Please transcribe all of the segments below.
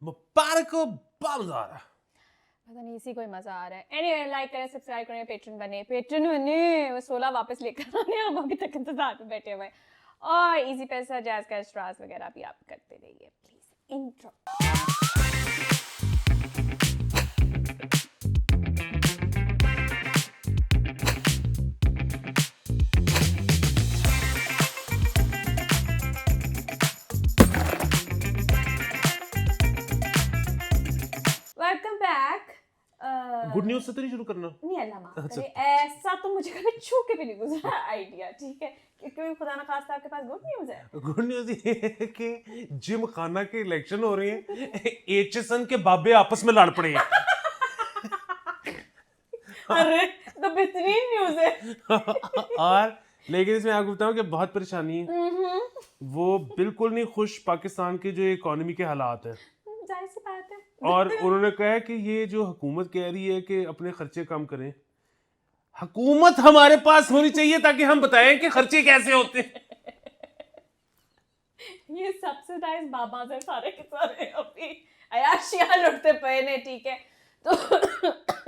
मुबारक हो बाजार। पता नहीं इसी को ही मजा आ रहा है। एनीवे लाइक करें, सब्सक्राइब करें, पेट्रन बने, वो 16 वापस लेकर आने, हम अभी तक इंतजार में बैठे हुए हैं। और इजी पैसा, जैज कैश, ट्रांस वगैरह भी आप करते रहिए please. Intro. Welcome back. Good news से तो नहीं शुरू करना? नहीं, अल्लाह माफ करे, ऐसा तो मुझे कभी छू के भी नहीं गुजरा आइडिया, ठीक है? क्योंकि खुदा ना खास्ता आपके पास गुड न्यूज़ है। गुड न्यूज ये है कि जिम खाना के इलेक्शन हो रहे हैं, एचएसएन के बाबे आपस में लड़ पड़े हैं। अरे तो बेहतरीन न्यूज़ है। और लेकिन इसमें आपको बताऊं कि बहुत परेशानी है। वो बिल्कुल नहीं खुश पाकिस्तान के जो इकोनॉमी के हालात है। जाहिर सी बात है। और उन्होंने कहा है कि ये जो हुकूमत कह रही है कि अपने खर्चे कम करें, हुकूमत हमारे पास होनी चाहिए ताकि हम बताएं कि खर्चे कैसे होते हैं। ये सब्सिडाइज बाबा से सारे के सारे अभी अयाशियां लुटते पे ने, ठीक है? तो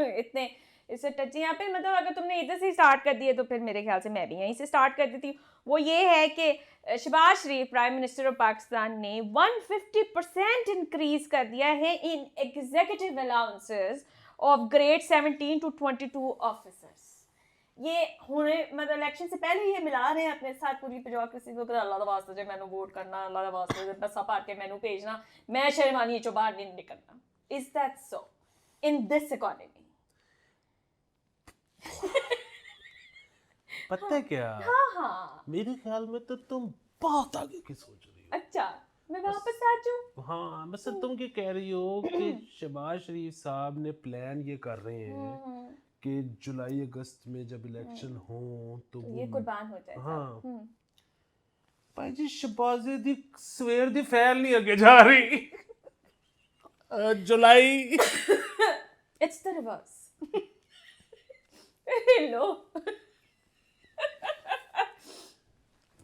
इतने इससे टची यहाँ पे, मतलब अगर तुमने इधर से स्टार्ट कर दिए तो फिर मेरे ख्याल से मैं भी यहीं से स्टार्ट कर देती हूँ। वो ये है कि Shehbaz Sharif prime minister of Pakistan ने 150% इंक्रीज कर दिया है in executive allowances of grade 17 to 22 officers. ये होने मतलब इलेक्शन से पहले ये मिला रहे हैं अपने साथ पूरी ब्यूरोक्रेसी को, अल्लाह दा वास्ते जे मैनू वोट करना, अल्लाह दा वास्ते बसा पार के मैनू भेजना, मैं शर्मानी चो बाहर नहीं निकलना। Is that so in this economy? पता है क्या? हाँ मेरे ख्याल में तो तुम बहुत आगे की सोच रही हो। अच्छा, मैं वापस आ जाऊं? हाँ, बस तुम क्या कह रही हो कि शहबाज शरीफ साहब ने प्लान ये कर रहे हैं कि जुलाई अगस्त में जब इलेक्शन हो तो ये कुर्बान हो जाए। हाँ भाई जी, शहबाज दी सवेर दी फैल नहीं अगे जा रही। जुलाई इट्स द रिवर्स। लो।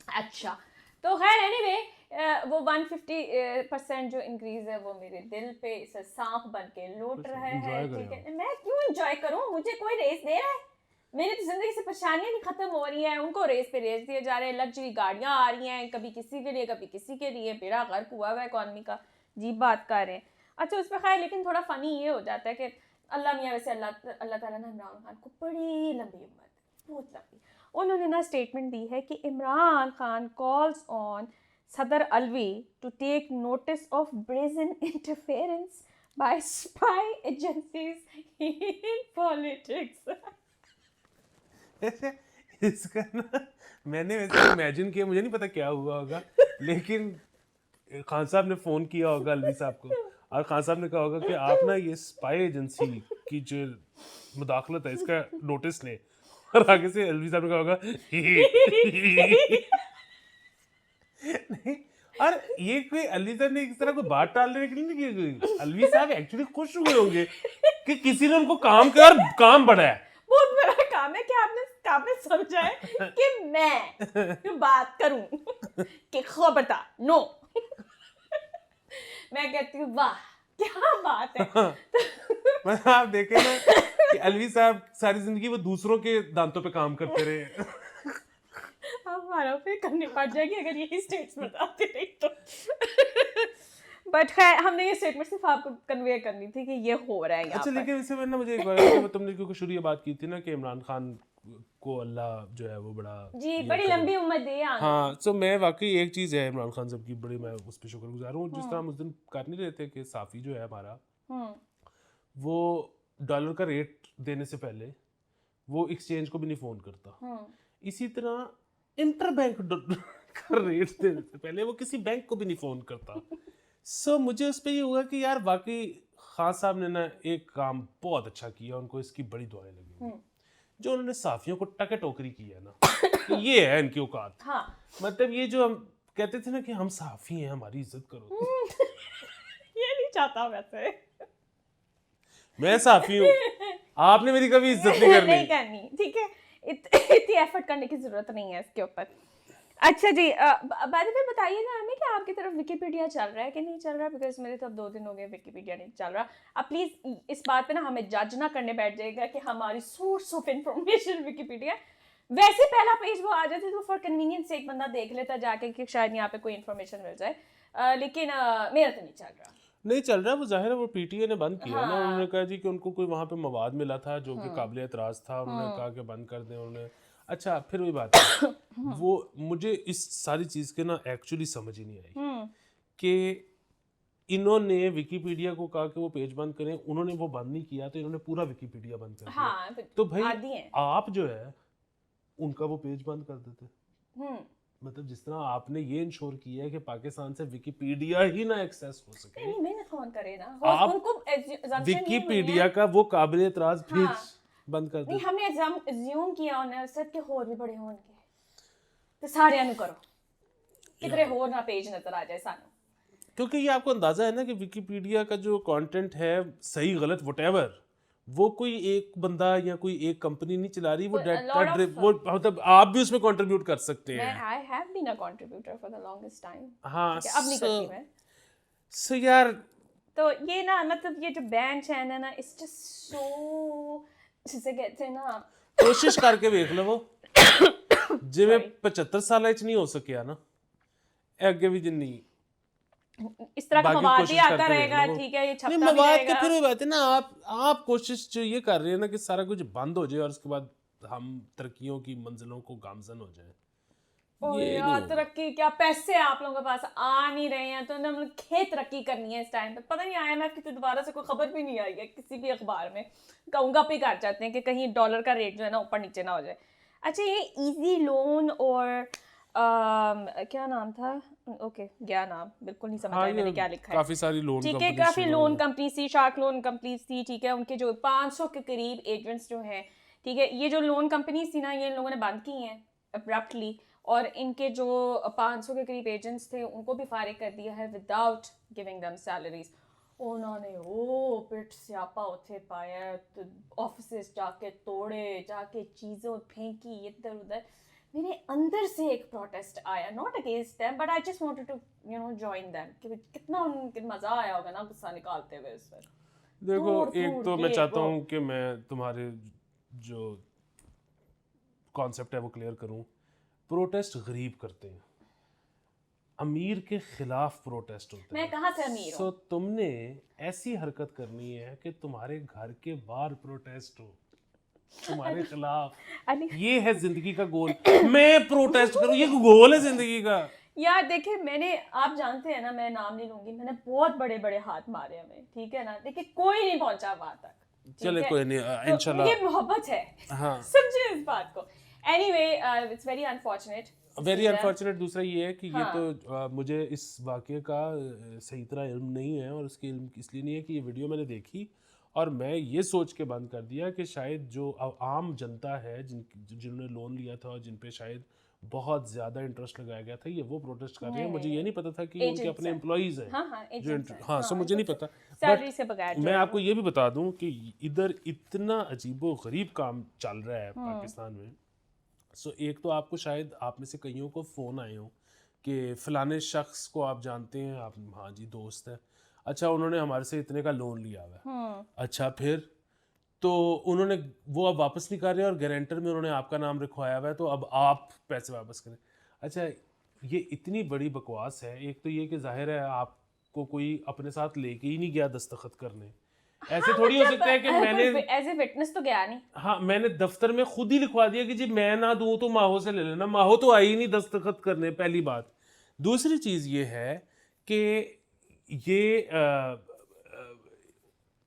अच्छा, तो खैर एनीवे वो 150% जो इंक्रीज है वो मेरे दिल पे इसे सांप बन के लौट रहा है, ठीक है? मैं क्यों एंजॉय करूं? मुझे कोई रेस दे रहा है? मेरी तो जिंदगी से परेशानियां नहीं खत्म हो रही हैं, उनको रेस पे रेस दिए जा रहे हैं। लग्जरी गाड़ियां आ रही हैं, कभी किसी के लिए कभी किसी के लिए, बेड़ा गर्क हुआ हुआ इकॉनमी का। जी बात कर रहे हैं। अच्छा, उस पर खैर लेकिन थोड़ा फनी ये हो जाता है कि अल्लाह मियाँ, वैसे अल्लाह ताला ने इमरान खान को बड़ी लंबी उम्र दी, बहुत लंबी। उन्होंने ना स्टेटमेंट दी है कि इमरान खान कॉल्स ऑन सदर Alvi to take notice of brazen interference by spy agencies in politics. इसका ना मैंने वैसे इमेजिन किया, मुझे नहीं पता क्या हुआ होगा, लेकिन खान साहब ने फ़ोन किया होगा अलवी साहब को, और खान साहब ने कहा होगा कि आप ना ये स्पाई एजेंसी की जो मुदाखलत है इसका नोटिस लें, और आगे से अलवी साहब ने कहा होगा नहीं। और ये कोई अलवी साहब ने इस तरह कोई बात टालने के लिए नहीं की गई। अलवी साहब एक्चुअली खुश हुए होंगे कि किसी ने उनको काम किया और काम बढ़ा है। बहुत बड़ा काम है कि आपने काबिल समझा है कि मैं बात करूं कि खबरदार नो। मैं कहती हूँ वाह क्या बात है। मतलब आप देखें ना कि अलवी साहब सारी जिंदगी वो दूसरों के दांतों पे काम करते रहे। हमारा फिर करनी पड़ जाएगी अगर यही स्टेट्स बताते रही तो। बट खैर हमने ये स्टेटमेंट सिर्फ आपको कन्वे करनी थी कि ये हो रहा है यहाँ अच्छा, पर। लेकिन इससे मैंने मुझे एक बार तुमने क्योंकि शुरू ये बात की थी ना कि इमरान खान को अल्लाह जो है वो बड़ा जी बड़ी लंबी उम्र दे। हाँ, सो मैं वाकई एक चीज़ है इमरान खान साहब की बड़ी, मैं उस पर शुक्रगुजार हूँ। जिस तरह हम उस दिन कर नहीं रहे थे कि साफ़ी जो है हमारा वो डॉलर का रेट देने से पहले वो एक्सचेंज को भी नहीं फ़ोन करता, इसी तरह इंटर बैंक का रेट देने से पहले वो किसी बैंक को भी नहीं फ़ोन करता। सो मुझे उस पर ये हुआ कि यार वाकई खान साहब ने ना एक काम बहुत अच्छा किया, उनको इसकी बड़ी दुआएं लगी जो उन्होंने साफियों को टके टोकरी की है ना। ये है इनकी औकात। हाँ। मतलब ये जो हम कहते थे ना कि हम साफी हैं, हमारी इज्जत करो। ये नहीं चाहता वैसे। मैं साफी हूँ, आपने मेरी कभी इज्जत नहीं करनी। नहीं करनी, ठीक है? इतनी एफर्ट करने की जरूरत नहीं है इसके ऊपर। अच्छा जी, बाय द वे बताइए ना हमें कि आपकी तरफ विकिपीडिया चल रहा है कि नहीं चल रहा, बिकॉज मेरे तो अब 2 दिन हो गए विकिपीडिया नहीं चल रहा। अब प्लीज़ इस बात पे ना हमें जज ना करने बैठ जाएगा कि हमारी सोर्स ऑफ इंफॉर्मेशन विकिपीडिया। वैसे पहला पेज वो आ जाते तो फॉर कन्वीनियंस एक बंदा देख लेता जाके कि शायद यहाँ पे कोई इन्फॉर्मेशन मिल जाए, लेकिन मेरा तो नहीं चल रहा। नहीं चल रहा, वो जाहिर है वो पीटीए ने बंद किया ना, हाँ। उन्होंने कहा जी कि उनको कोई वहाँ पे मवाद मिला था जो कि काबिल एतराज़ था, उन्होंने कहा कि बंद कर दें उन्होंने। अच्छा फिर वही बात है वो मुझे इस सारी चीज़ के ना एक्चुअली समझ ही नहीं आई कि इन्होंने विकिपीडिया को कहा कि वो पेज बंद करें, उन्होंने वो बंद नहीं किया तो इन्होंने पूरा विकिपीडिया बंद कर दिया। हाँ, तो भाई आदि हैं। आप जो है उनका वो पेज बंद कर देते। मतलब जिस तरह आपने ये इंश्योर किया है कि पाकिस्तान से विकिपीडिया ही ना एक्सेस हो सके, नहीं मेहनत कौन करे ना, आप उनको assumption ये हुई विकिपीडिया है। का वो काबिल एतराज पेज हाँ। बंद कर नहीं देते। हमने एग्जाम किया उन्हें सर के होर भी बड़े होंगे तो सारे नु करो किधरे होर ना पेज नजर आ जाए सानू, क्योंकि ये आपको अंदाजा है ना कि विकिपीडिया का जो कंटेंट है सही गलत व्हाटएवर, वो कोई एक बंदा या कोई एक कंपनी नहीं चला रही, वो डाटा वो मतलब आप भी उसमें कंट्रीब्यूट कर सकते मैं हैं। I have been a contributor for the longest time. हाँ अब नहीं करती मैं। सो यार तो ये ना मतलब ये जो बैंड चैन है ना इट्स जस्ट सो, जिसे कहते हैं ना, कोशिश करके देख लो वो जिਵੇਂ 75 साल च नहीं हो सकिया ना अगे भी जिन्नी इस तरह का बाकी मवाद ही कोशिश आता करते रहेगा, रहना वो। ठीक है ये नहीं छपता भी मवाद के रहेगा। फिर वही बात है ना, आप कोशिश जो ये कर रहे हैं ना कि सारा कुछ बंद हो जाए और उसके बाद हम तरक्कियों की मंजिलों को गामजन हो जाए, ओ ये यार नहीं होगा। तरक्की क्या, पैसे आप लोगों के पास आ नहीं रहे हैं तो ना मतलब खेत तरक्की करनी है इस टाइम पे। पता नहीं आईएमएफ की तो दोबारा से कोई खबर भी नहीं आई है किसी भी अखबार में, कहूँगा पे कर जाते हैं कि कहीं डॉलर का रेट जो है ना ऊपर नीचे ना हो जाए। अच्छा ये इजी लोन और क्या नाम था, ओके गया नाम, बिल्कुल नहीं समझ हाँ आया मैंने ये क्या लिखा है। काफी सारी लोन ठीक है कंपनी काफ़ी लोन कंपनी थी, शार्क लोन कंपनी थी, ठीक है उनके जो 500 के करीब एजेंट्स जो हैं, ठीक है ये जो लोन कंपनीज थी ना ये इन लोगों ने बंद की हैं अब्रप्टली, और इनके जो 500 के करीब एजेंट्स थे उनको भी फारिग कर दिया है विदाउट गिविंग देम सैलरीज। उन्होंने वो पिट स्यापा उठे पाया, तो ऑफिस जाके तोड़े, जाके चीज़ों फेंकी इधर उधर। मेरे अंदर से एक प्रोटेस्ट आया, not against them but I just wanted to join them, कि कितना उनको मज़ा आया होगा ना गुस्सा निकालते हुए इस पर। देखो एक तो मैं चाहता हूँ कि मैं तुम्हारे जो कॉन्सेप्ट है वो क्लियर करूँ। प्रोटेस्ट गरीब करते हैं, अमीर के खिलाफ प्रोटेस्ट होते हैं। मैं कहाँ से अमीर हूँ? तुमने ऐसी हरकत करनी है कि तुम्हारे घर के बाहर प्रोटेस्ट हो तुम्हारे खिलाफ। ये है जिंदगी का गोल, मैं प्रोटेस्ट करूं, ये गोल है जिंदगी का। यार देखिए मैंने, आप जानते हैं ना मैं नाम नहीं लूंगी, मैंने बहुत बड़े बड़े हाथ मारे हमें, ठीक है ना, देखिए कोई नहीं पहुंचा वहां तक। चले कोई नहीं, तो इंशाल्लाह ये मोहब्बत है। हाँ समझिए इस बात को। Anyway it's very unfortunate, very unfortunate. दूसरा ये है कि हाँ। ये तो मुझे इस वाक़े का सही तरह इल्म नहीं है, और उसकी इल्म इसलिए नहीं है कि ये वीडियो मैंने देखी और मैं ये सोच के बंद कर दिया कि शायद जो आम जनता है जिन्होंने लोन लिया था और जिन पे शायद बहुत ज़्यादा इंटरेस्ट लगाया गया था, ये वो प्रोटेस्ट कर रहे हैं। मुझे ये नहीं पता था कि उनके अपने एम्प्लॉइज़ हैं। हाँ सो मुझे नहीं पता, सैलरी से बगैर। मैं आपको ये भी बता दूं कि इधर इतना अजीबो गरीब काम चल रहा है पाकिस्तान में। सो एक तो आपको शायद आप में से कईयों को फ़ोन आए हो कि फ़लाने शख्स को आप जानते हैं, आप हाँ जी दोस्त है, अच्छा उन्होंने हमारे से इतने का लोन लिया हुआ है, अच्छा फिर तो उन्होंने वो अब वापस नहीं कर रहे और गारंटर में उन्होंने आपका नाम लिखवाया हुआ है, तो अब आप पैसे वापस करें। अच्छा ये इतनी बड़ी बकवास है। एक तो ये कि जाहिर है आपको कोई अपने साथ लेके ही नहीं गया दस्तखत करने, ऐसे थोड़ी हो सकता है कि मैंने एज ए विटनेस तो गया नहीं। हाँ मैंने दफ्तर में खुद ही लिखवा दिया कि जी मैं ना दूं तो माहो से ले लेना, माहो तो आई नहीं दस्तखत करने, पहली बात। दूसरी चीज़ ये है कि ये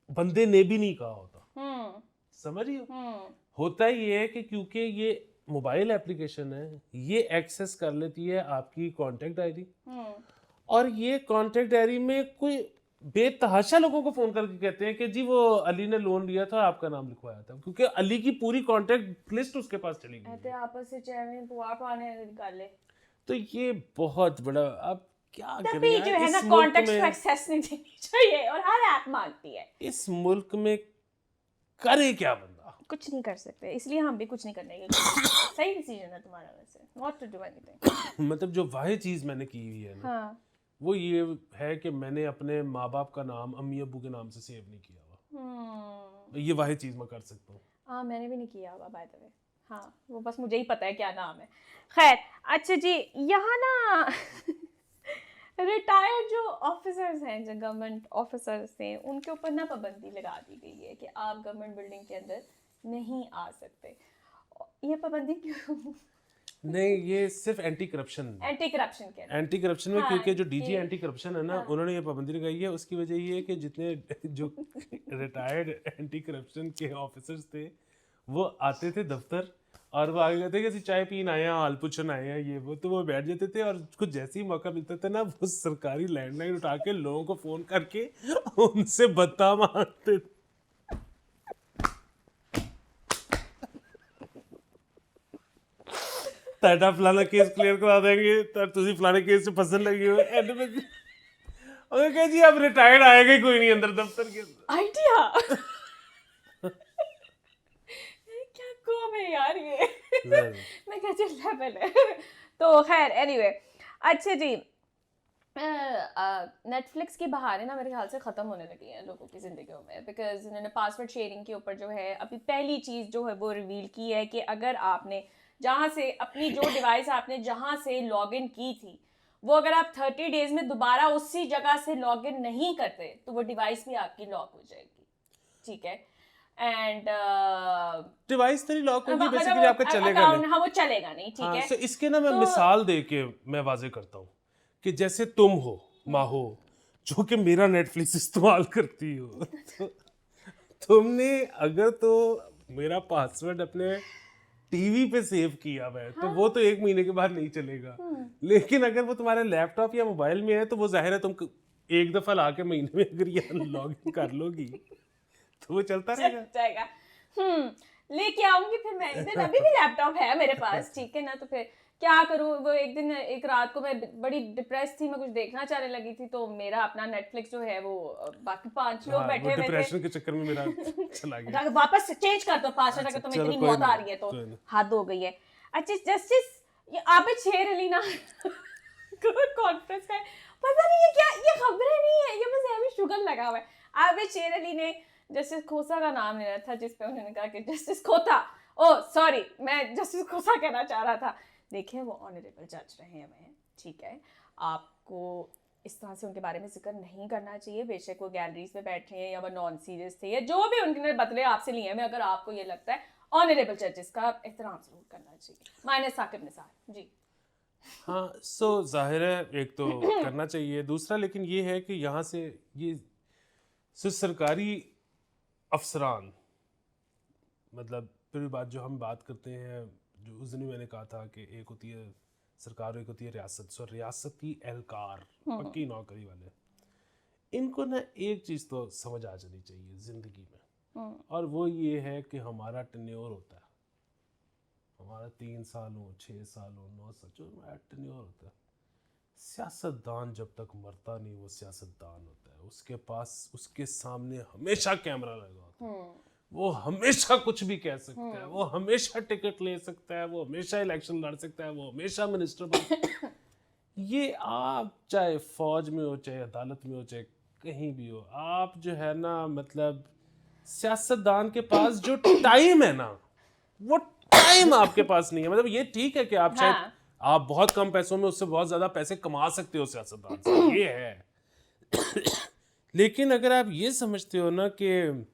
बंदे ने भी नहीं कहा होता, समझ रही हो। होता ये है कि क्योंकि ये मोबाइल एप्लीकेशन है, ये एक्सेस कर लेती है आपकी कॉन्टेक्ट डायरी, और ये कॉन्टेक्ट डायरी में कोई बेतहाशा लोगों को फोन करके कहते हैं कि जी वो अली ने लोन लिया था, आपका नाम लिखवाया था, क्योंकि अली की पूरी कांटेक्ट लिस्ट उसके पास चली गई। आपस से चैनल पुआ पाने निकाले, तो ये बहुत बड़ा, अब क्या करें यार, जो है ना कॉन्टेक्स्ट को एक्सेस नहीं देनी चाहिए और हर ऐप मांगती है। इस मुल्क में करे क्या बंदा, कुछ नहीं कर सकते, इसलिए हम भी कुछ नहीं करने के सही डिसीजन है तुम्हारा वैसे, नॉट टू डू एनीथिंग। मतलब जो वाहिद चीज़ मैंने की हुई है ना, हाँ वो ये है कि मैंने अपने माँ बाप का नाम अम्मी अब्बू के नाम से सेव नहीं किया हुआ। ये वाहिद चीज़ मैं कर सकता हूँ। हाँ मैंने भी नहीं किया हुआ बाय द वे। हाँ वो बस मुझे ही पता है क्या नाम है। खैर अच्छा जी, यहाँ ना रिटायर्ड जो ऑफिसर्स हैं, जो गवर्नमेंट ऑफिसर्स हैं, उनके ऊपर ना पाबंदी लगा दी गई है कि आप गवर्नमेंट बिल्डिंग के अंदर नहीं आ सकते। ये पाबंदी क्यों? नहीं, ये सिर्फ एंटी करप्शन के एंटी करप्शन में, हाँ, क्योंकि जो डीजी एंटी करप्शन है ना, उन्होंने ये पाबंदी लगाई है। उसकी वजह ये है कि जितने जो रिटायर्ड एंटी करप्शन के ऑफिसर्स थे वो आते थे दफ्तर और वो आगे कहते कि चाय पीन आए हैं, हाल पूछन आए हैं, ये वो, तो वो बैठ जाते थे और कुछ जैसे ही मौका मिलता था ना, वो सरकारी लैंडलाइन उठा के लोगों को फोन करके उनसे बत्ता मांगते थे। ताड़ा फलाना केस क्लियर करा देंगे, तो तुझे फलाने केस से फंसन लगी हो एंड में और कह जी अब रिटायर्ड आएगा ही कोई नहीं अंदर दफ्तर के अंदर। आइडिया क्या कॉम है यार ये मैं कैसे लेवल है। तो खैर एनीवे, अच्छा जी, नेटफ्लिक्स की बहारें ना मेरे ख्याल से ख़त्म होने लगी हैं लोगों की ज़िंदगियों में, बिकॉज इन्होंने पासवर्ड शेयरिंग के ऊपर जो है अभी पहली चीज़ जो है वो रिवील की है कि अगर आपने जहाँ से अपनी जो डिवाइस आपने जहाँ से लॉगिन की थी, वो अगर आप 30 डेज में दोबारा उसी जगह से लॉगिन नहीं करते तो वो डिवाइस भी आपकी लॉक हो जाएगी, ठीक है। एंड डिवाइस तेरी लॉक होगी, बेसिकली आपका चलेगा नहीं। हाँ वो चलेगा नहीं, ठीक है। सो इसके ना मैं मिसाल दे के मैं वाजे करता हूँ कि जैसे तुम हो माहो, जो कि मेरा नेटफ्लिक्स इस्तेमाल करती हो, तो तुमने अगर तो मेरा पासवर्ड अपने टीवी पे सेव किया हुआ है तो वो तो 1 महीने के बाद नहीं चलेगा, लेकिन अगर वो तुम्हारे लैपटॉप या मोबाइल में है तो वो जाहिर है तुम एक दफा ला के महीने में अगर ये लॉग इन कर लोगी तो वो चलता रहेगा। लेके आऊंगी फिर मैं एक दिन, अभी भी लैपटॉप है मेरे पास, ठीक है ना। तो फिर क्या करूँ, वो एक दिन एक रात को मैं बड़ी डिप्रेस थी, मैं कुछ देखना चाहने लगी थी, तो मेरा अपना नेटफ्लिक्स जो है वो बाकी 5 लोग बैठे हुए थे, डिप्रेशन के चक्कर में मेरा चला गया। वापस चेंज कर दो पासवर्ड अगर तुम्हें इतनी मौत आ रही है तो। हद हो गई है। अच्छा जस्टिस आबिद शेर अली ना कॉन्फ्रेंस का, पता नहीं ये क्या, ये खबरें नहीं है, ये बस अभी शुगर लगा हुआ है। आबिद शेर अली ने जस्टिस खोसा का नाम लेना था, जिसपे उन्होंने कहा कि जस्टिस खोता, ओ सॉरी मैं जस्टिस खोसा कहना चाह रहा था। देखिए वो ऑनरेबल जज रहे हैं, ठीक है, आपको इस तरह से उनके बारे में जिक्र नहीं करना चाहिए, बेशक वो गैलरीज में बैठ रहे हैं या वो नॉन सीरियस थे या जो भी उनके बदले आपसे लिए हैं, अगर आपको ये लगता है ऑनरेबल जजेस का एहतराम जरूर करना चाहिए। माइनस साकिब निसार जी। हाँ सो जाहिर है एक तो करना चाहिए, दूसरा लेकिन ये है कि यहाँ से ये सरकारी अफसरान, मतलब फिर बात जो हम बात करते हैं, जो उस दिन मैंने कहा था कि एक होती है सरकार, एक होती है रियासत। सो रियासती एहलकार पक्की नौकरी वाले, इनको ना एक चीज़ तो समझ आ जानी चाहिए ज़िंदगी में, और वो ये है कि हमारा टेन्योर होता है, हमारा 3 साल हो, 6 साल हो, 9 साल, जो हमारा टेन्योर होता है। सियासतदान जब तक मरता नहीं वो सियासतदान होता है, उसके पास उसके सामने हमेशा कैमरा लगा होता है, वो हमेशा कुछ भी कह सकता है, वो हमेशा टिकट ले सकता है, वो हमेशा इलेक्शन लड़ सकता है, वो हमेशा मिनिस्टर बन सकता है। ये आप चाहे फौज में हो, चाहे अदालत में हो, चाहे कहीं भी हो, आप जो है ना, मतलब सियासतदान के पास जो टाइम है ना, वो टाइम आपके पास नहीं है। मतलब ये ठीक है कि आप शायद आप बहुत कम पैसों में उससे बहुत ज्यादा पैसे कमा सकते हो सियासतदान से, ये है। लेकिन अगर आप ये समझते हो ना कि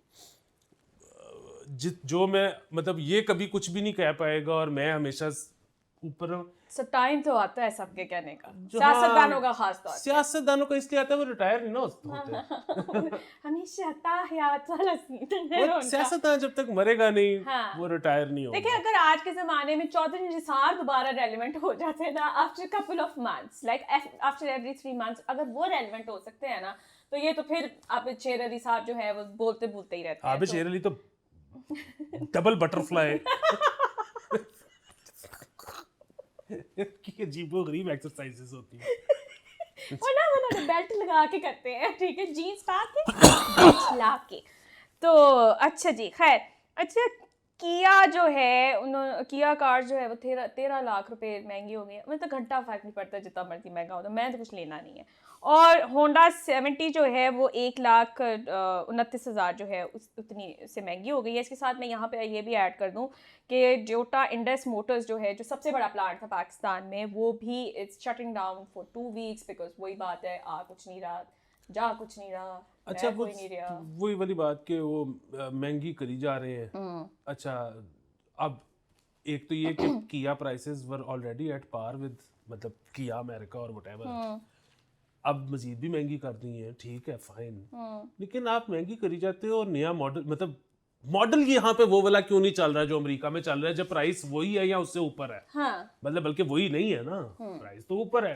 जो मैं, मतलब ये कभी कुछ भी नहीं कह पाएगा और मैं हमेशा ऊपर, टाइम तो आता है सबके कहने का, सियासतदानों का खास तौर पे। सियासतदानों का इसलिए आता है वो रिटायर नहीं ना होते हमेशा ताहयात वाला सीन है वो सियासतदान जब तक मरेगा नहीं वो रिटायर नहीं होगा। देखिए अगर आज के जमाने में चौधरी निसार दोबारा रेलेवेंट हो जाते हैं ना, after couple of months, like after every 3 months, अगर वो रेलेवेंट हो सकते हैं ना, तो ये तो फिर आबिद शेर अली साहब जो है वो बोलते बोलते ही रहते हैं। आबिद शेर अली तो डबल बटरफ्लाई की अजीबोगरीब एक्सरसाइजेस होती हैं और ना वो बेल्ट लगा के करते हैं, ठीक है, जीन्स पा के बेल्ट ला के। तो अच्छा जी, खैर अच्छा किया जो है किया कार जो है वो 13 लाख रुपए महंगी हो गई है। मुझे तो घंटा फर्क नहीं पड़ता जितना मर्जी महंगा होता, मैं तो कुछ लेना नहीं है। और होंडा 70 जो है वो 1,29,000 जो है उतनी से महंगी हो गई है। इसके साथ मैं यहाँ पे ये भी ऐड कर दूँ कि टोयोटा इंडस मोटर्स जो है, जो सबसे बड़ा प्लांट था पाकिस्तान में, वो भी it's shutting down for 2 weeks because वही बात है, आ कुछ नहीं रहा, जा कुछ नहीं रहा, अच्छा, कोई नहीं रहा। वही वाली बात कि वो महंगी करी जा रहे हैं। अच्छा, अब एक तो ये कि किया prices were already at par with मतलब किया अमेरिका और व्हाटएवर, अब मजीद भी महंगी कर दी है, ठीक है फाइन, लेकिन आप महंगी करी जाते हो और नया मॉडल मतलब मॉडल यहाँ पे वो वाला क्यों नहीं चल रहा है जो अमेरिका में चल रहा है, जब प्राइस वही है या उससे ऊपर है। हाँ। मतलब बल्कि वही नहीं है ना, प्राइस तो ऊपर है,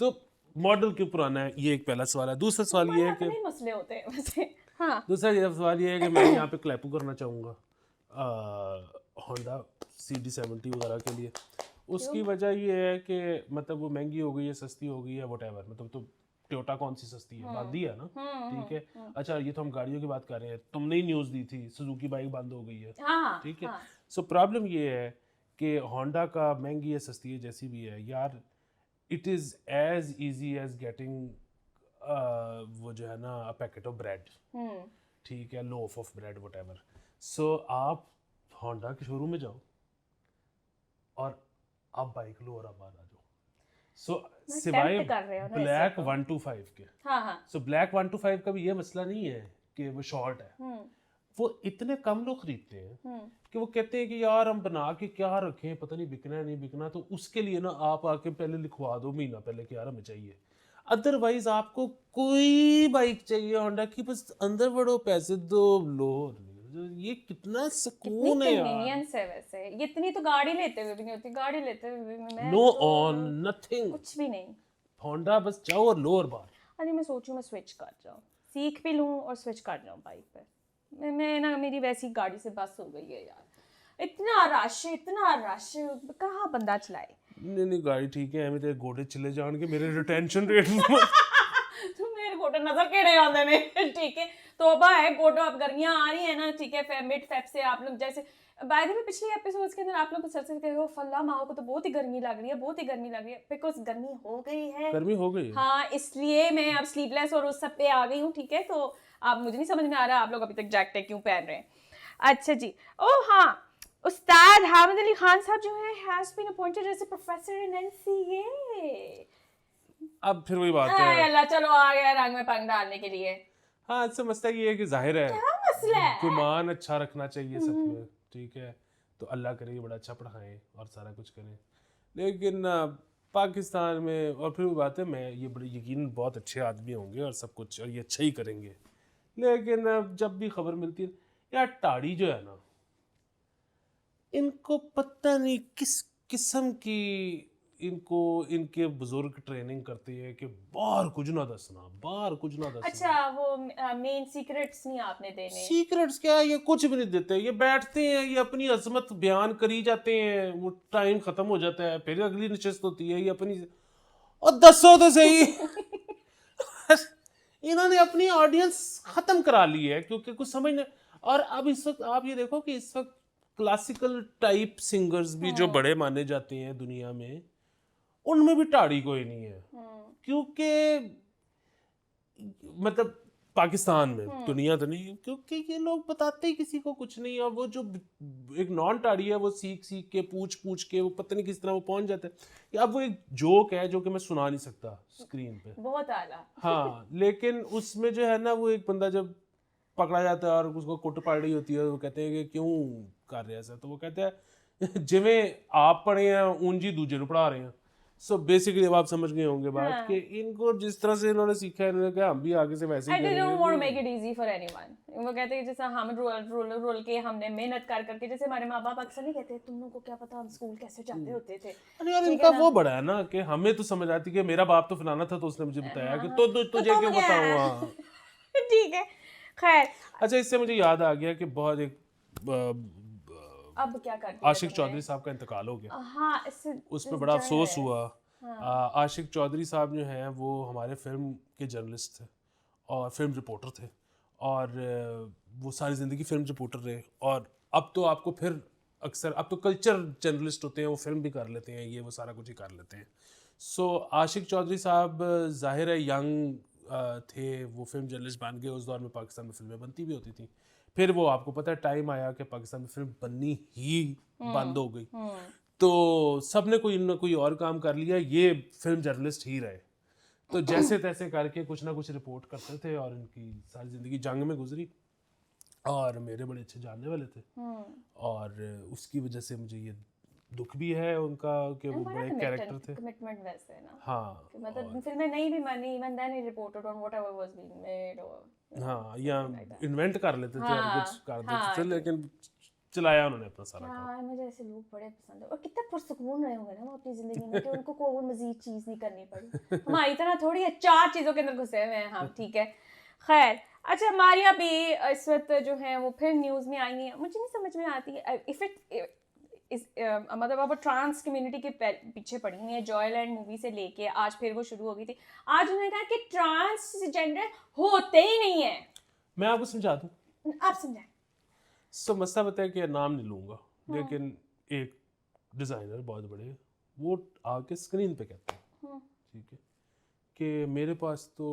तो मॉडल क्यों पुराना है, ये एक पहला सवाल है। दूसरा सवाल ये है कि मसले होते हैं वैसे। हाँ। दूसरा सवाल ये है कि मैं यहाँ पे क्लैपू करना चाहूँगा होंडा CD70 वगैरह के लिए। उसकी वजह ये है कि मतलब वो महंगी हो गई है, सस्ती हो गई है, व्हाटएवर, मतलब तो टोयोटा कौन सी सस्ती है, बंद ही है ना, ठीक है। अच्छा, ये तो हम गाड़ियों की बात कर रहे हैं, तुमने ही न्यूज़ दी थी सुजुकी बाइक बंद हो गई है, ठीक है। सो प्रॉब्लम ये है कि होंडा का महंगी है सस्ती है जैसी भी है यार, it is as easy as getting वो जो है ना पैकेट ऑफ ब्रेड, ठीक है, loaf of bread whatever. So आप होंडा के शोरूम में जाओ और आप बाइक लो और आप बाहर आ जाओ। सो सिवाय ब्लैक 125 के, सो ब्लैक 125 का भी ये मसला नहीं है कि वो शॉर्ट है, वो इतने कम लोग खरीदते हैं कि वो कहते हैं कि यार हम बना के क्या रखें, पता नहीं बिकना है नहीं बिकना, तो उसके लिए ना आप आके पहले लिखवा दो महीना पहले कि यार हमें चाहिए। अदरवाइज आपको कोई बाइक चाहिए होंडा की, बस अंदर बढ़ो, पैसे दो, लो, ये कितना सुकून है यार। है वैसे, ये इतनी तो गाड़ी लेते हुए भी नहीं होती, गाड़ी लेते हुए मैं नो ऑन नथिंग, कुछ भी नहीं, होंडा बस जाओ और लो और बाहर। अरे मैं सोचूं मैं स्विच कर जाऊं, सीख भी लूं और स्विच कर जाऊं बाइक पे। मैं ना मेरी वैसी गाड़ी से बस हो गई है यार, इतना रश कहाँ बंदा चलाए। नहीं गाड़ी ठीक है, मैं तेरे गोडे चले जाएंगे, मेरे रिटेंशन रेट तो मेरे गोडे नजर केड़े आंदे ने, ठीक है, तौबा है गोडो, अब गर्मियां आ रही है ना, ठीक है, मिड फेब से आप लोग जैसे बाय द वे पिछले एपिसोड्स के अंदर आप लोग सर से कह रहे हो फल्ला माओ को तो बहुत ही गर्मी लग रही है, बहुत ही गर्मी लग रही है, बिकॉज गर्मी हो गई है। हाँ, इसलिए मैं अब स्लीवलेस और उस सब पे आ गई हूँ, ठीक है। तो आप मुझे नहीं समझ में आ रहा आप लोग अभी तक जैकेट क्यों पहन रहे हैं। अच्छा जी, ओह हाँ, उस्ताद हामिद अली खान साहब जो है has been appointed as a professor in NCA। अब फिर वही बात है, अल्लाह चलो आ गया रंग में पंग डालने के लिए। हाँ, इससे मसला ये है कि जाहिर है क्या मसला है, गुमान अच्छा रखना चाहिए सब में, ठीक है, तो अल्लाह करे ये बड़ा अच्छा पढ़ाएं और सारा कुछ करें, लेकिन पाकिस्तान में, और फिर वो बात है, मैं ये बड़े यकीन बहुत अच्छे आदमी होंगे और सब कुछ और ये अच्छा ही करेंगे, लेकिन जब भी खबर मिलती है यार टाड़ी जो है ना, इनको पता नहीं किस किस्म की इनको इनके बुजुर्ग ट्रेनिंग करते हैं कि बाहर कुछ ना दसना। अच्छा, वो मेन सीक्रेट्स नहीं आपने देने। सीक्रेट्स क्या है, ये कुछ भी नहीं देते, ये बैठते हैं, ये अपनी अजमत बयान करी जाते हैं, वो टाइम खत्म हो जाता है, फिर अगली नशिस्त होती है, ये अपनी, और दसो तो सही इन्होंने अपनी ऑडियंस खत्म करा ली है, क्योंकि कुछ समझने। और अब इस वक्त आप ये देखो कि इस वक्त क्लासिकल टाइप सिंगर्स भी जो बड़े माने जाते हैं दुनिया में, उनमें भी टाड़ी कोई नहीं है, क्योंकि मतलब पाकिस्तान में, दुनिया तो नहीं, क्योंकि ये लोग बताते ही किसी को कुछ नहीं, और वो जो एक नॉन टाड़ी है वो सीख के पूछ के वो पता नहीं किस तरह वो पहुंच जाता है। अब वो एक जोक है जो कि मैं सुना नहीं सकता स्क्रीन पे, बहुत आला। हाँ, लेकिन उसमें जो है ना, वो एक बंदा जब पकड़ा जाता है और उसको कुट पड़ रही होती है, वो कहते हैं कि क्यों कर रहे हैं ऐसा, तो वो कहते हैं जिवें आप पढ़े हैं ऊंजी दूजे को पढ़ा रहे हैं। सो बेसिकली अब आप समझ गए होंगे बात कि इनको जिस तरह से इन्होंने सीखा है, इन्होंने कहा हम भी आगे से वैसे ही करेंगे। I don't want to make it easy for anyone। वो कहते हैं जैसा हम रोल के हमने मेहनत करके, जैसे हमारे माँ बाप अक्सर नहीं कहते तुम लोगों को क्या पता हम स्कूल कैसे जाते होते थे। अरे यार इनका वो बड़ा है ना कि हमें तो समझ आती कि मेरा बाप तो फलाना था तो उसने मुझे बताया कि तो तुझे क्यों बताऊँ। ठीक है, खैर। अच्छा, इससे मुझे याद आ गया कि बहुत एक अब क्या कर दिया आशिक चौधरी साहब का इंतकाल हो गया। हाँ, उस पर बड़ा अफसोस हुआ। आशिक चौधरी साहब जो हैं वो हमारे फिल्म के जर्नलिस्ट थे और फिल्म रिपोर्टर थे, और वो सारी ज़िंदगी फिल्म रिपोर्टर रहे, और अब तो आपको फिर अक्सर अब तो कल्चर जर्नलिस्ट होते हैं, वो फिल्म भी कर लेते हैं, ये वो सारा कुछ ही कर लेते हैं। सो आशिक चौधरी साहब ज़ाहिर है यंग थे, वो फिल्म जर्नलिस्ट बन गए। उस दौर में पाकिस्तान में फिल्में बनती भी होती थी। फिर वो आपको पता है टाइम आया कि पाकिस्तान में फिल्म बननी ही बंद हो गई, तो सब ने कोई न कोई और काम कर लिया, ये फिल्म जर्नलिस्ट ही रहे। तो जैसे तैसे करके कुछ ना कुछ रिपोर्ट करते थे और इनकी सारी ज़िंदगी जंग में गुजरी और मेरे बड़े अच्छे जानने वाले थे। और उसकी वजह से मुझे ये दुख भी है उनका कि वो बड़े कैरेक्टर थे। कमिटमेंट वैसे है ना, हाँ, कि मतलब फिल्में नहीं भी बनी, even then he reported on whatever was being made, और हाँ, या इन्वेंट कर लेते थे और कुछ कर देते थे, लेकिन चलाया उन्होंने अपना सारा काम। हाँ, मुझे ऐसे लोग बड़े पसंद है। और कितने पुरसुकून रहे होंगे ना वो अपनी जिंदगी में, कि उनको कोई मजीद चीज़ नहीं करनी पड़ी। हमारी तरह थोड़ी है 4 चीज़ों के अंदर घुसे हुए हैं हम, ठीक है। खैर, अच्छा, मारिया भी इस वक्त जो है वो फिर न्यूज़ में आई हैं। मुझे नहीं समझ में आती इफ इट मतलब अब वो ट्रांस कम्युनिटी के पीछे पड़ी हुई है। जॉयलैंड मूवी से लेके आज फिर वो शुरू हो गई थी। आज उन्होंने कहा कि ट्रांसजेंडर होते ही नहीं है। मैं आपको समझा दूँ। आप समझाएं। सो मसला बताया कि नाम नहीं लूँगा, लेकिन एक डिज़ाइनर बहुत बड़े, वो आके स्क्रीन पे कहते हैं, ठीक है, कि मेरे पास तो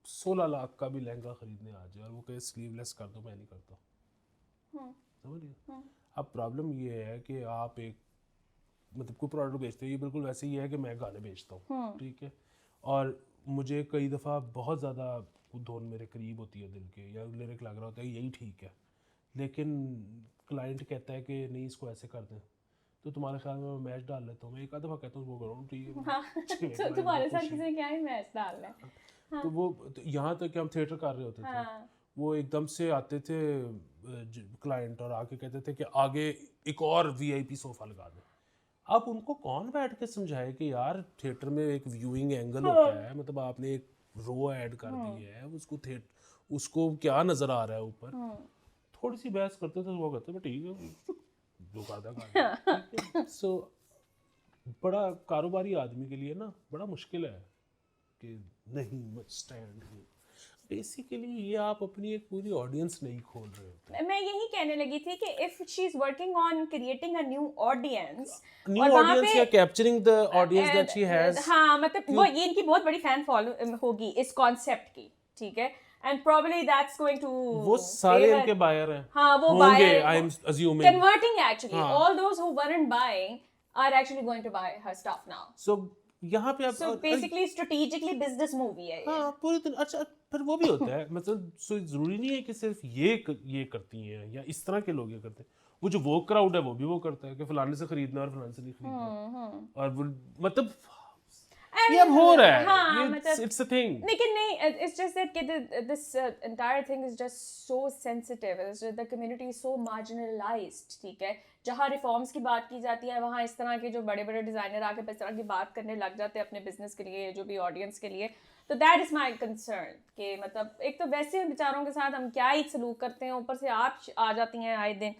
16 लाख का भी लहंगा खरीदने आ जाए और वो कहे स्लीवलेस कर दो, मैं नहीं करता। समझ लिया। अब प्रॉब्लम ये है कि आप एक मतलब कोई प्रोडक्ट बेचते हो, ये बिल्कुल वैसे ही है कि मैं गाने बेचता हूँ, ठीक है, और मुझे कई दफ़ा बहुत ज़्यादा धुन मेरे करीब होती है दिल के, या लिरिक लग रहा होता है यही ठीक है, लेकिन क्लाइंट कहता है कि नहीं इसको ऐसे कर दें, तो तुम्हारे ख्याल में मैं मैच डाल लेता हूँ। मैं एक आध दफ़ा कहता हूँ वो करो, ठीक है, तो तुम्हारे साथ किसी ने क्या ही मैच डालना है। तो वो यहाँ तक कि हम थिएटर कर रहे होते थे, वो एकदम से आते थे क्लाइंट और आके कहते थे कि आगे एक और वीआईपी सोफ़ा लगा दें। अब उनको कौन बैठ के समझाए कि यार थिएटर में एक व्यूइंग एंगल होता है, मतलब आपने एक रो ऐड कर दी है, उसको क्या नज़र आ रहा है ऊपर। थोड़ी सी बहस करते थे, वो कहते थे ठीक है जो करता कर। सो बड़ा कारोबारी आदमी के लिए ना बड़ा मुश्किल है कि नहीं मत स्टैंड। बेसिकली ये आप अपनी एक पूरी ऑडियंस नहीं खोल रहे होते। मैं यही कहने लगी थी कि if she is working on creating a new audience, new audience या capturing the audience that she has, हाँ, मतलब वो ये इनकी बहुत बड़ी फैन फॉलो होगी इस कॉन्सेप्ट की, ठीक है, and probably that's going to वो सारे इनके बायर हैं। हाँ, वो होंगे, buyer I am assuming, converting actually all those who weren't buying are actually going to buy her stuff now. सो यहाँ पे आप So basically strategically business movie है ये। हाँ पूरी तरह। अच्छा, फिर वो भी होता है मतलब सो जरूरी नहीं है कि सिर्फ ये करती हैं या इस तरह के लोग ये करते हैं। वो जो वो क्राउड है वो भी वो करता है कि फलाने से खरीदना और फलाने से नहीं खरीदना, और वो मतलब ये अब हो रहा है। हाँ, ये इट्स अ थिंग। लेकिन नहीं, it's just that this entire thing is just so sensitive. The community is so marginalized, ठीक है। जहाँ रिफॉर्म्स की बात की जाती है वहाँ इस तरह के जो बड़े बड़े डिज़ाइनर आके इस तरह की बात करने लग जाते हैं अपने बिजनेस के लिए, जो भी ऑडियंस के लिए। तो दैट इज़ माई कंसर्न कि मतलब एक तो वैसे बेचारों के साथ हम क्या ही सलूक करते हैं, ऊपर से आप आ जाती हैं आए दिन।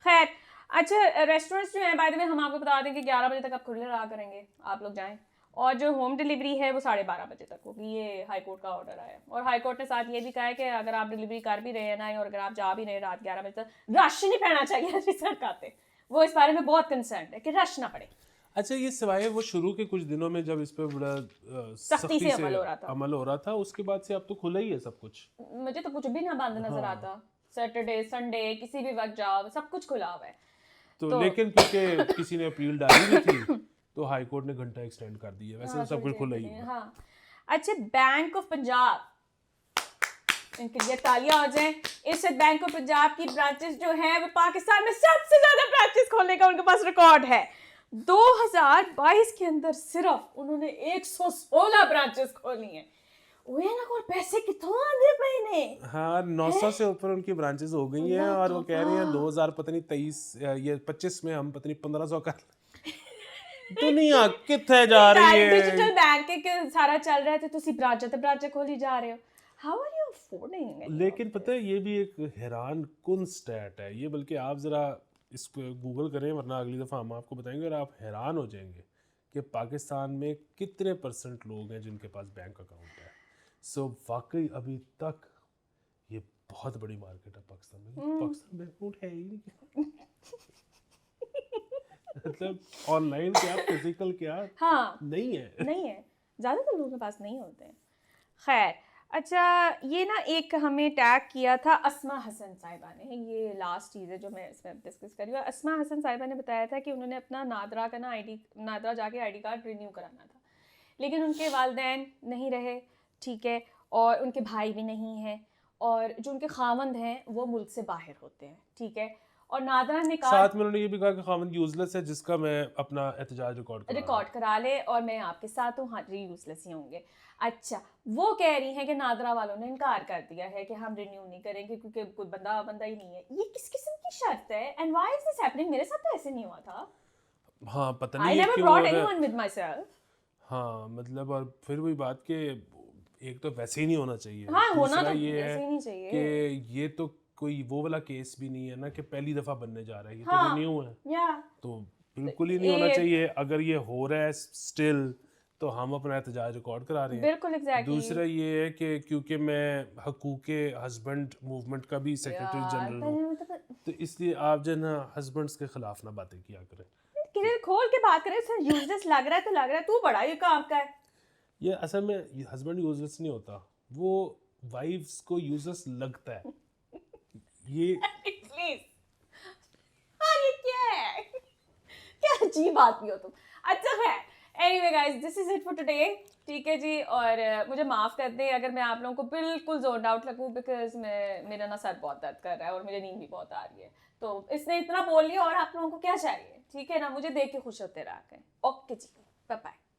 खैर, अच्छा, रेस्टोरेंट्स जो हैं बाय द वे हम आपको बता दें कि 11 बजे तक आप खुले रहा करेंगे, आप लोग जाएँ, और जो होम डिलीवरी है वो 12:30 बजे तक होगी। ये हाई कोर्ट का ऑर्डर आया है, और हाई कोर्ट ने साथ ये भी कहा है कि अगर आप डिलीवरी कर भी रहे हैं ना, और अगर आप जा भी रहे हैं रात 11 बजे तक, रश नहीं पैना चाहिए रिजल्ट आते। वो इस बारे में बहुत कंसर्न है कि रश ना पड़े। अच्छा, ये सिवाय वो शुरू के कुछ दिनों में जब इस पे बड़ा सख्ती से अमल हो रहा था, उसके बाद से अब तो खुला ही है सब कुछ। मुझे तो कुछ भी ना बंद नजर आता। सैटरडे संडे किसी भी वक्त जाओ, सब कुछ खुला हुआ है। तो लेकिन क्योंकि किसी ने अपील डाली हुई थी तो हाई कोर्ट ने घंटा एक्सटेंड कर दिया। वैसे तो सब कुछ खुला ही है। हाँ, अच्छा, बैंक ऑफ पंजाब, इनके लिए तालियां हो जाएं। इस बैंक ऑफ पंजाब की ब्रांचेस जो हैं वो पाकिस्तान में सबसे ज्यादा ब्रांचेस खोलने का उनके पास रिकॉर्ड है। 2022 के अंदर सिर्फ उन्होंने 116 ब्रांचेस खोली हैं। ना कोई पैसे कितों आंदे पे ने। हाँ, 900 से ऊपर उनकी ब्रांचेस हो गई हैं, और वो कह रही हैं 2000 पता नहीं 23 ये 25 में हम पता नहीं 1500 कर दुनिया किथे जा रही है। डिजिटल बैंकिंग के सारा चल रहा है तो तुसी ब्रांच खोली जा रहे हो। How are you affording? लेकिन पता है ये भी एक हैरान कुन स्टैट है ये, बल्कि आप ज़रा इस पर गूगल करें वरना अगली दफ़ा हम आपको बताएंगे और आप हैरान हो जाएंगे कि पाकिस्तान में कितने % लोग हैं जिनके पास बैंक अकाउंट है। सो वाकई अभी तक ये बहुत बड़ी मार्केट है पाकिस्तान में। पाकिस्तान में ऊँट है ही नहीं। मतलब ऑनलाइन क्या, फिजिकल क्या, हाँ नहीं है। नहीं है, ज़्यादातर लोगों के पास नहीं होते हैं। खैर, अच्छा ये ना एक हमें टैग किया था अस्मा हसन साहिबा ने, ये लास्ट चीज़ है जो मैं इसमें डिस्कस कर रही हूँ। अस्मा हसन साहिबा ने बताया था कि उन्होंने अपना नादरा का ना नादरा जाके आईडी कार्ड रिन्यू कराना था, लेकिन उनके वालिदैन नहीं रहे, ठीक है, और उनके भाई भी नहीं हैं, और जो उनके खावंद हैं वो मुल्क से बाहर होते हैं, ठीक है, और नादरा ने कहा साथ में उन्होंने ये भी कहा कि खामद यूजलेस है, जिसका मैं अपना एहतजाज रिकॉर्ड करा ले और मैं आपके साथ हूँ, हाँ जी यूजलेस ही होंगे। अच्छा, वो कह रही हैं कि नादरा वालों ने इनकार कर दिया है कि हम रिन्यू नहीं करेंगे क्योंकि कोई बंदा ही नहीं है। ये किस किस्म की शर्त है, and why is this happening? मेरे साथ तो ऐसे नहीं हुआ था। हाँ पता आई नहीं ये नेवर क्यों ब्रॉट हो रहा है। Anyone with my self. हाँ मतलब, और फिर वही बात के एक तो वैसे ही नहीं होना चाहिए, हाँ होना दूसरा तो ये ऐसे है ही नहीं चाहिए कि ये तो कोई वो वाला केस भी नहीं है ना कि पहली दफा बनने जा रहा है, ये तो हाँ रिन्यू है, या तो बिल्कुल ही नहीं होना चाहिए। अगर ये हो रहा है स्टिल, तो हम अपना एहतजाज रिकॉर्ड करा रहे हैं। बिल्कुल एग्जैक्टली। दूसरा ये है कि क्योंकि मैं हकूक़े हस्बैंड मूवमेंट का भी सेक्रेटरी जनरल हूँ, तो इसलिए आप जो है ना हस्बैंड्स के खिलाफ ना बातें किया करें। किसी खोल के बात करें, सर यूजलेस लग रहा है तो लग रहा है, तू बड़ा ये काम का है। ये असल में हस्बैंड यूजलेस नहीं होता, वो वाइफ्स को यूजलेस लगता है। ये प्लीज, हाँ ये क्या है? क्या अजीब आदमी हो तुम। अच्छा है, anyway guys this is it for today, ठीक है जी। और मुझे माफ़ कर दें अगर मैं आप लोगों को बिल्कुल जोन आउट लगूँ, बिकॉज मेरा ना सर बहुत दर्द कर रहा है और मुझे नींद भी बहुत आ रही है, तो इसने इतना बोल लिया और आप लोगों को क्या चाहिए, ठीक है ना, मुझे देख के खुश होते रहा करें। ओके जी, बाय बाय।